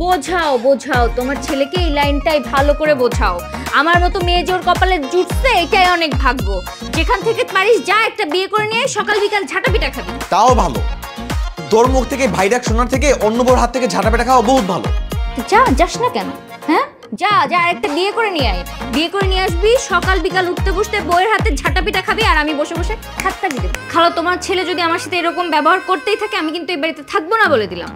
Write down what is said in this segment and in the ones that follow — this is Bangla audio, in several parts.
বোঝাও বোঝাও, তোমার ছেলেকে এই লাইনটাই ভালো করে বোঝাও। আমার মতো মেয়ে জোর কপালে জুটছে, এটাই অনেক ভাগ্য। যেখান থেকে পারিস যা, একটা বিয়ে করে নিয়ে সকাল বিকাল ঝাঁটা পিটা খাবি। তাও ভালো, তোর মুখ থেকে ভাই ডাক শোনার থেকে অন্য বউর হাত থেকে ঝাঁটা পেটা খাওয়া বহুত ভালো। যা, যাস না কেন? হ্যাঁ যা যা, একটা বিয়ে করে নিয়ে আয়। বিয়ে করে নিয়ে আসবি, সকাল বিকাল উঠতে বসতে বউয়ের হাতে ঝাঁটা পিটা খাবি, আর আমি বসে বসে হাতটা দিয়ে দেবো। খালা, তোমার ছেলে যদি আমার সাথে এরকম ব্যবহার করতেই থাকে, আমি কিন্তু এই বাড়িতে থাকবো না বলে দিলাম।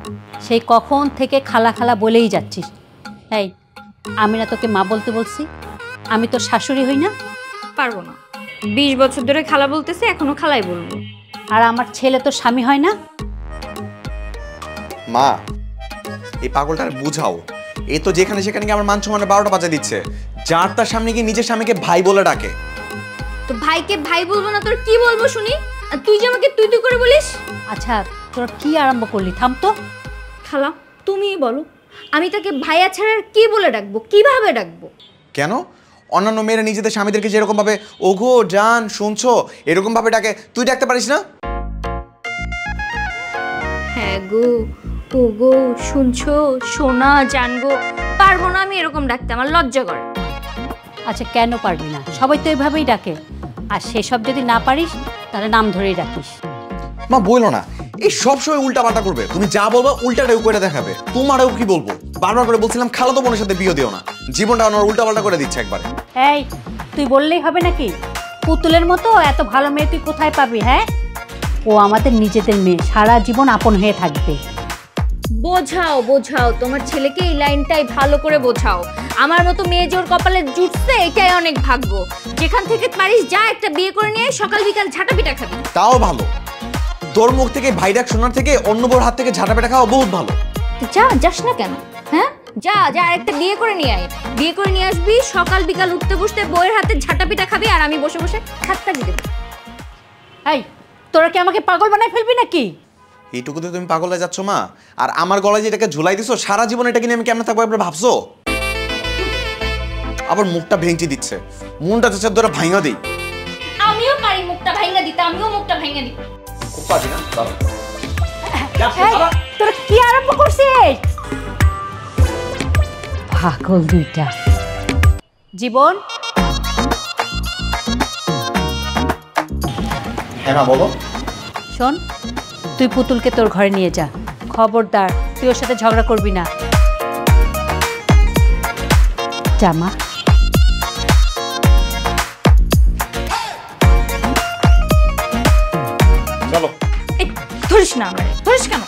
সেই কখন থেকে খালা খালা বলেই যাচ্ছিস। এই, আমি না তোকে মা বলতে বলছি? আমি তোর শাশুড়ি হই না? পারবো না। 20 বছর ধরে খালা বলতেছে, এখনো খালাই বলবো। আর আমার ছেলে তোর স্বামী হয় না? মা, এই পাগলটার বুঝাও। এই তো যেখানে সেখানে গিয়ে আমার মান সম্মানের 12টা বাজা দিচ্ছে। যার তার সামনে গিয়ে নিজের স্বামীকে ভাই বলে ডাকে। তো ভাইকে ভাই বলবো না তোর কি বলবো শুনি? আর তুই যে আমাকে তুই তুই করে বলিস। আচ্ছা, তোর কি আরম্ভ করলি? থাম তো। খালা, তুমিই বলো, আমি তাকে ভাইয়া ছাড়া আর কি বলে ডাকবো, কিভাবে ডাকবো? কেন? অন্যান্য মেয়েরা নিজেদের স্বামীদেরকে যেরকম ভাবে ওগো জান শুনছো এরকম ভাবে ডাকে, তুই ডাকতে পারিস না? হ্যাঁ গো, ও গো, শুনছো, সোনা, জানগো, পারবো না আমি এরকম ডাকতে, আমার লজ্জা করে। আচ্ছা, কেন পারবি না? সবাই তো এইভাবেই ডাকে। আর সেসব যদি না পারিস তাহলে নাম ধরেই ডাকিস। মা বললো না, এই সবসময় উল্টা পাল্টা করবে। তুমি যা বলবো উল্টাটাও করে দেখাবে। তোমারও কি বলবো? বারবার করে বলছিলাম খালাতো বোনের সাথে বিয়ে দিও না, জীবনটা আমার উল্টা পাল্টা করে দিচ্ছে একবারে। এই, তুই বললেই হবে নাকি? পুতুলের মতো এত ভালো মেয়ে তুই কোথায় পাবি? হ্যাঁ, ও আমাদের নিজেদের মেয়ে, সারা জীবন আপন হয়ে থাকবে। বোঝাও বোঝাও, তোমার ছেলেকে এই লাইনটাই ভালো করে বোঝাও। আমার মতো মেয়ে জোর কপালে জুটছে, এটাই অনেক ভাগ্য। যেখান থেকে পারিস যা, একটা বিয়ে করে নিয়ে সকাল বিকাল ঝাঁটা পিটা খাবি। তাও ভালো, তোর মুখ থেকে ভাই ডাক শোনার থেকে অন্য বউর হাত থেকে ঝাঁটা পেটা খাওয়া বহুত ভালো। যা, যাস না কেন? হ্যাঁ যা যা, একটা বিয়ে করে নিয়ে আয়। বিয়ে করে নিয়ে আসবি, সকাল বিকাল উঠতে বসতে বউয়ের হাতে ঝাঁটা পিটা খাবি, আর আমি বসে বসে হাতটা দিয়ে দেবো। এই, তোরা কি আমাকে পাগল বানায় ফেলবি নাকি? এইটুকুতে তুমি পাগল হয়ে যাচ্ছ মা? আর আমার গলায় যে এটাকে ঝুলাই দিছো, সারা জীবন এটাকে নিয়ে আমি কেমন থাকবো একবার ভাবছো? আবার মুখটা ভেঙচি দিচ্ছে, মনটা চাচ্ছে ধরে ভাঙা দিই। আমিও পারি মুখটা ভাঙা দিতে, আমিও মুখটা ভাঙা দিই। খুব পারি না বাবা। তোরা কি আরম্ভ করছিস? পাগল দুইটা। জীবন, হ্যাঁ মা বলো। শোন, তুই পুতুলকে তোর ঘরে নিয়ে যা। খবরদার তুই ওর সাথে ঝগড়া করবি না। জামা ধরিস না, ধরিস কেন?